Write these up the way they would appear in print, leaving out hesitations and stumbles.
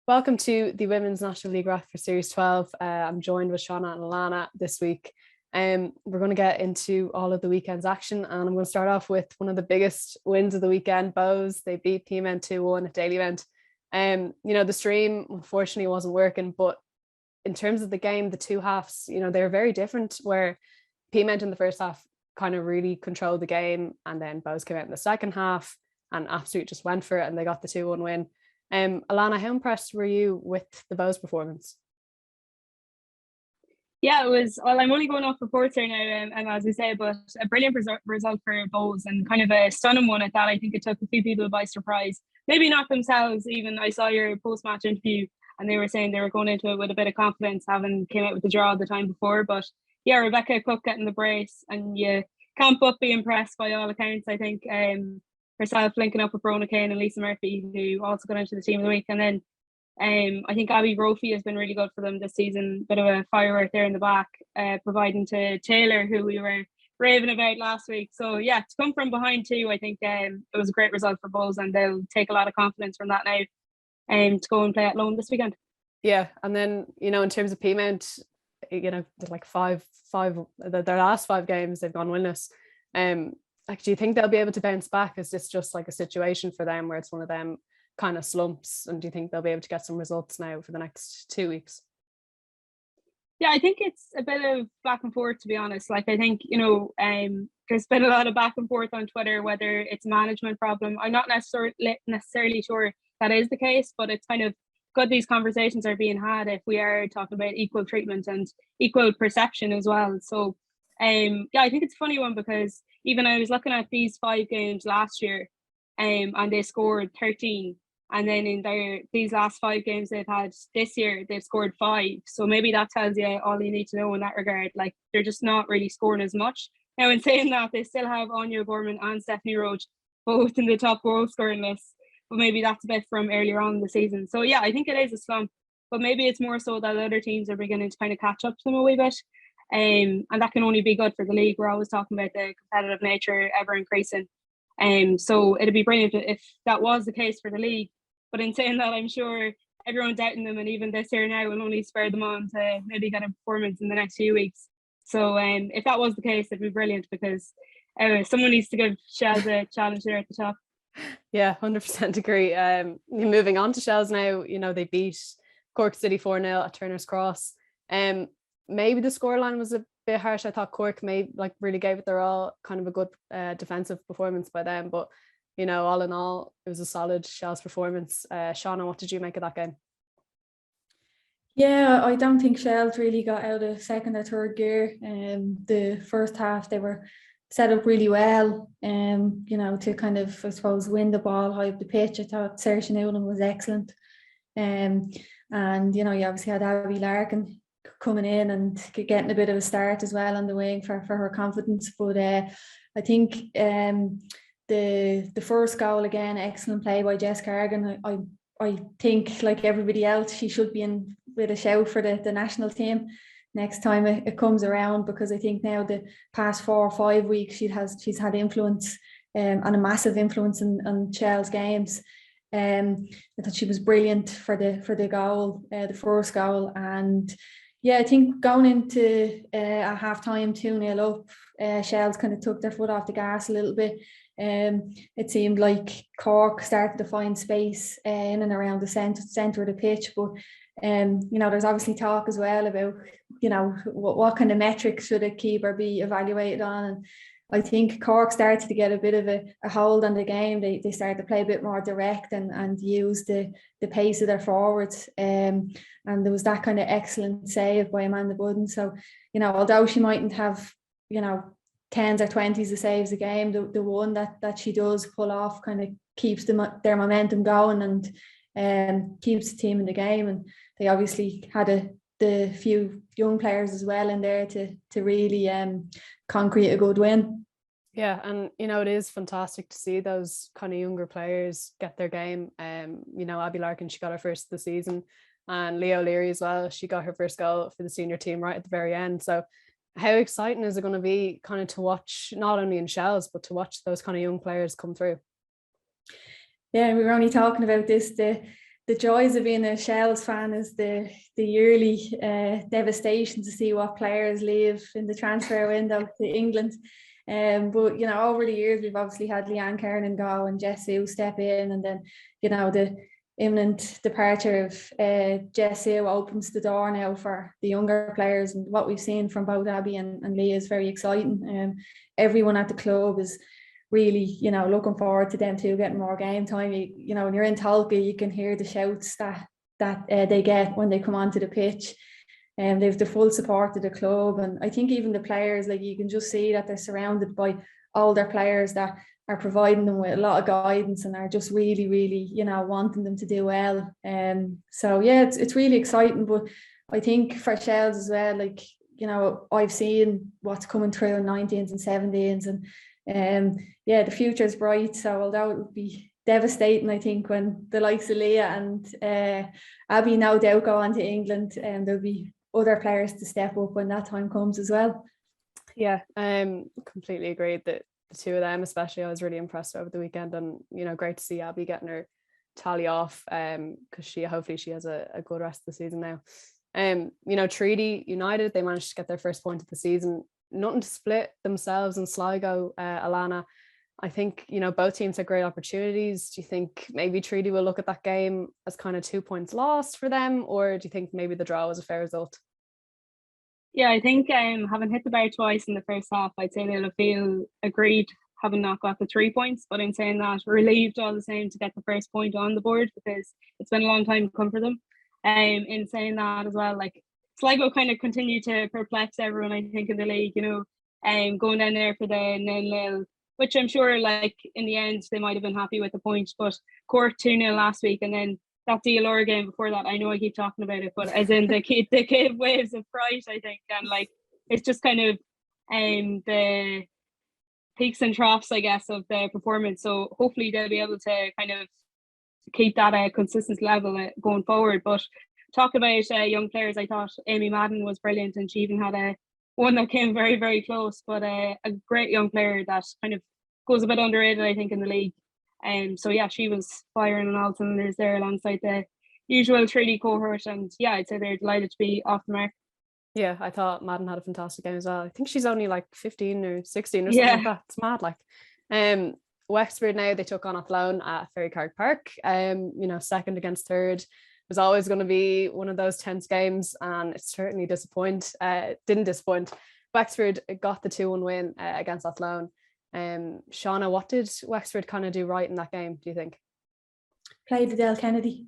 Welcome to the Women's National League Wrap for Series 12. I'm joined with Seana and Alanna this week. We're going to get into all of the weekend's action, and I'm going to start off with one of the biggest wins of the weekend, Bows. They beat Peamount 2-1 at Daily Event. The stream unfortunately wasn't working, but in terms of the game, the two halves, they're very different, where Peamount in the first half kind of really controlled the game, and then Bows came out in the second half and absolutely just went for it, and they got the 2-1 win. Alanna, how impressed were you with the Bows performance? Yeah, it was, well, I'm only going off reports here now, as we say, but a brilliant result for Bows, and kind of a stunning one at that. I think it took a few people by surprise. Maybe not themselves even. I saw your post-match interview and they were saying they were going into it with a bit of confidence, having came out with the draw the time before. But yeah, Rebecca Cooke getting the brace, and you can't but be impressed by all accounts, I think. Herself linking up with Brona Kane and Lisa Murphy, who also got into the team of the week. And then I think Abby Brophy has been really good for them this season. Bit of a firework there in the back, providing to Taylor, who we were raving about last week. So yeah, to come from behind too, I think it was a great result for Bulls, and they'll take a lot of confidence from that now to go and play at Lone this weekend. Yeah, and then in terms of Peamount, like their last 5 games they've gone winless. Do you think they'll be able to bounce back? Is this just like a situation for them where it's one of them kind of slumps, and do you think they'll be able to get some results now for the next 2 weeks? Yeah, I think it's a bit of back and forth, to be honest. Like, I think, there's been a lot of back and forth on Twitter, whether it's a management problem. I'm not necessarily sure that is the case, but it's kind of good these conversations are being had if we are talking about equal treatment and equal perception as well. So, I think it's a funny one, because even I was looking at these 5 games last year, and they scored 13. And then in these last 5 games they've had this year, they've scored 5. So maybe that tells you all you need to know in that regard. Like, they're just not really scoring as much. Now, in saying that, they still have Anya Gorman and Stephanie Roach both in the top goal scoring list. But maybe that's a bit from earlier on in the season. So yeah, I think it is a slump. But maybe it's more so that other teams are beginning to kind of catch up to them a wee bit. And that can only be good for the league. We're always talking about the competitive nature ever increasing. So it'd be brilliant if that was the case for the league. But in saying that, I'm sure everyone doubting them, and even this year now, will only spur them on to maybe get a performance in the next few weeks. So if that was the case, it'd be brilliant, because someone needs to give Shells a challenge there at the top. Yeah, 100% agree. Moving on to Shells now, they beat Cork City 4-0 at Turner's Cross. Maybe the scoreline was a bit harsh. I thought Cork really gave it their all, kind of a good defensive performance by them, but all in all, it was a solid Shells performance. Seana, what did you make of that game? Yeah, I don't think Shells really got out of second or third gear. The first half they were set up really well, to kind of, I suppose, win the ball high up the pitch. I thought Saoirse Noonan was excellent. And you obviously had Abby Larkin coming in and getting a bit of a start as well on the wing for her confidence. But I think the first goal, again, excellent play by Jess Cargan. I think, like everybody else, she should be in with a shout for the national team next time it comes around, because I think now the past 4 or 5 weeks she's had influence, and a massive influence on Shell's games. I thought she was brilliant for the goal, the first goal. And yeah, I think going into a half time 2-0 up, Shells kind of took their foot off the gas a little bit. It seemed like Cork started to find space in and around the centre of the pitch, but there's obviously talk as well about what kind of metrics should a keeper be evaluated on. And I think Cork started to get a bit of a hold on the game. They started to play a bit more direct and use the pace of their forwards. And there was that kind of excellent save by Amanda Budden. So, although she mightn't have, 10s or 20s of saves a game, the one that she does pull off kind of keeps their momentum going and keeps the team in the game. And they obviously had the few young players as well in there to really concrete a good win. Yeah, and it is fantastic to see those kind of younger players get their game. Abby Larkin, she got her first of the season, and Leah O'Leary as well. She got her first goal for the senior team right at the very end. So how exciting is it going to be kind of to watch, not only in Shells, but to watch those kind of young players come through? Yeah, we were only talking about this. the joys of being a Shells fan is the yearly devastation to see what players leave in the transfer window to England. But you know, over the years we've obviously had Leanne Kernan go and Jessie step in, and then you know the imminent departure of Jessie opens the door now for the younger players, and what we've seen from both Abby and Leah is very exciting. Everyone at the club is really, you know, looking forward to them too getting more game time. You know, when you're in Tolka, you can hear the shouts that they get when they come onto the pitch, and they've the full support of the club. And I think even the players, like, you can just see that they're surrounded by older players that are providing them with a lot of guidance and are just really, really, you know, wanting them to do well. So yeah, it's really exciting. But I think for Shells as well, like, you know, I've seen what's coming through in 19s and 17s, and yeah, the future is bright. So although it would be devastating, I think, when the likes of Leah and Abby no doubt go on to England, and there'll be other players to step up when that time comes as well. Yeah, completely agreed that the two of them, especially, I was really impressed over the weekend, and you know, great to see Abby getting her tally off, because hopefully she has a good rest of the season now. You know, Treaty United, they managed to get their first point of the season. Nothing to split themselves and Sligo, Alanna. I think, you know, both teams had great opportunities. Do you think maybe Treaty will look at that game as kind of 2 points lost for them, or do you think maybe the draw was a fair result? Yeah, I think having hit the bar twice in the first half, I'd say they'll feel aggrieved having not got the 3 points, but in saying that, relieved all the same to get the first point on the board, because it's been a long time to come for them. In saying that as well, like, Sligo kind of continue to perplex everyone, I think, in the league, you know, going down there for the 0-0, which I'm sure, like, in the end they might have been happy with the point, but Cork 2-0 last week, and then that DLR game before that, I know I keep talking about it, but as in the kid waves of fright, I think, and like, it's just kind of the peaks and troughs, I guess, of the performance. So hopefully they'll be able to kind of keep that consistent level going forward. But talk about young players, I thought Amy Madden was brilliant, and she even had one that came very, very close, but a great young player that kind of goes a bit underrated, I think, in the league. So yeah, she was firing on all cylinders there alongside the usual 3D cohort, and yeah, I'd say they're delighted to be off the mark. Yeah, I thought Madden had a fantastic game as well. I think she's only like 15 or 16 or something like that. It's mad. Like, Wexford now, they took on Athlone at Ferrycarrig Park. You know, second against third was always going to be one of those tense games, and it certainly didn't disappoint. Wexford got the 2-1 win against Athlone. Seana, what did Wexford kind of do right in that game, do you think? Played Adele Kennedy.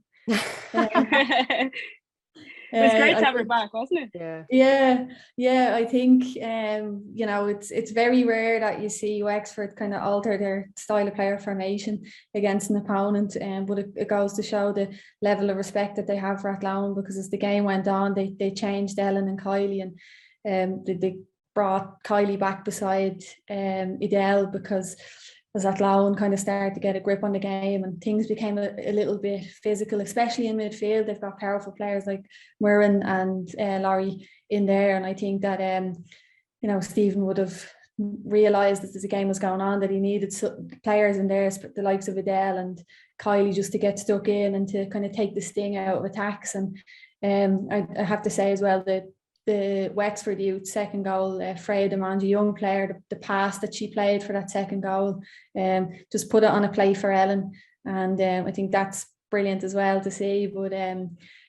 It was great to have her back, wasn't it? Yeah. I think you know, it's very rare that you see Wexford kind of alter their style of player formation against an opponent, but it goes to show the level of respect that they have for Athlone, because as the game went on, they changed Ellen and Kylie, and they brought Kylie back beside Adele, because as Athlone kind of started to get a grip on the game and things became a little bit physical, especially in midfield. They've got powerful players like Murren and Laurie in there, and I think that you know, Stephen would have realised that as the game was going on that he needed players in there, the likes of Adele and Kylie, just to get stuck in and to kind of take the sting out of attacks. And I have to say as well that the Wexford youth second goal, Freya Demange, young player, the pass that she played for that second goal, just put it on a play for Ellen, and I think that's brilliant as well to see. But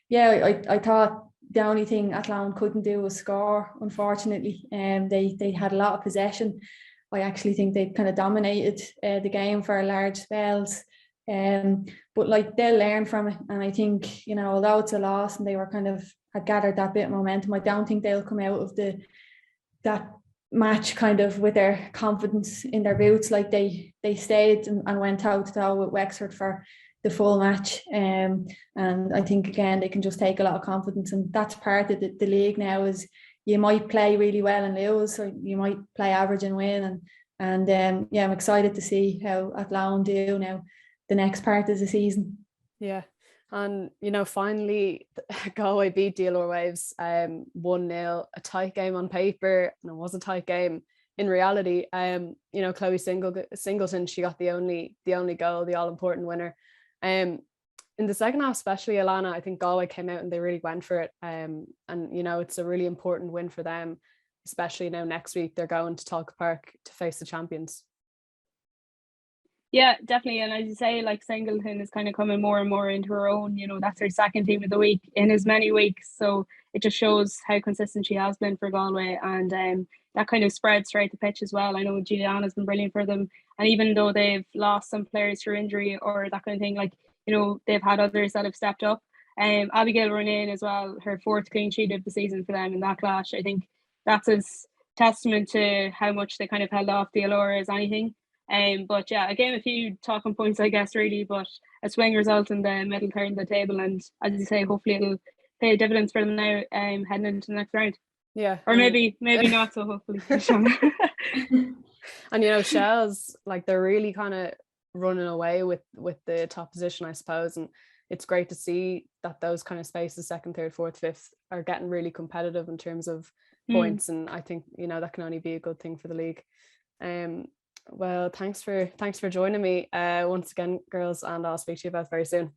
yeah, I thought the only thing Athlone couldn't do was score, unfortunately. They had a lot of possession. I actually think they kind of dominated the game for large spells. But like, they'll learn from it, and I think, you know, although it's a loss and they were kind of had gathered that bit of momentum, I don't think they'll come out of that match kind of with their confidence in their boots. Like, they stayed and went toe to toe with Wexford for the full match, and I think again they can just take a lot of confidence, and that's part of the league now. Is you might play really well and lose, or you might play average and win, and yeah, I'm excited to see how Athlone do now the next part of the season. Yeah. And, you know, finally, Galway beat DLR Waves 1-0, a tight game on paper, and it was a tight game in reality. You know, Chloe Singleton, she got the only goal, the all-important winner. in the second half, especially Alanna, I think Galway came out and they really went for it. And you know, it's a really important win for them, especially now next week they're going to Talca Park to face the champions. Yeah, definitely. And as you say, like Singleton is kind of coming more and more into her own. You know, that's her second team of the week in as many weeks. So it just shows how consistent she has been for Galway. And that kind of spreads throughout the pitch as well. I know Juliana's been brilliant for them. And even though they've lost some players through injury or that kind of thing, like, you know, they've had others that have stepped up. Abigail Ronayne as well, her 4th clean sheet of the season for them in that clash. I think that's as testament to how much they kind of held off the Allure as anything. But yeah, again, a few talking points, I guess, really, but a swing result in the middle third of the table. And as you say, hopefully it'll pay dividends for them now heading into the next round. Yeah. Or maybe not so hopefully. And, you know, Shells, like, they're really kind of running away with the top position, I suppose. And it's great to see that those kind of spaces, 2nd, 3rd, 4th, 5th, are getting really competitive in terms of points. And I think, you know, that can only be a good thing for the league. Well, thanks for joining me once again, girls, and I'll speak to you both very soon.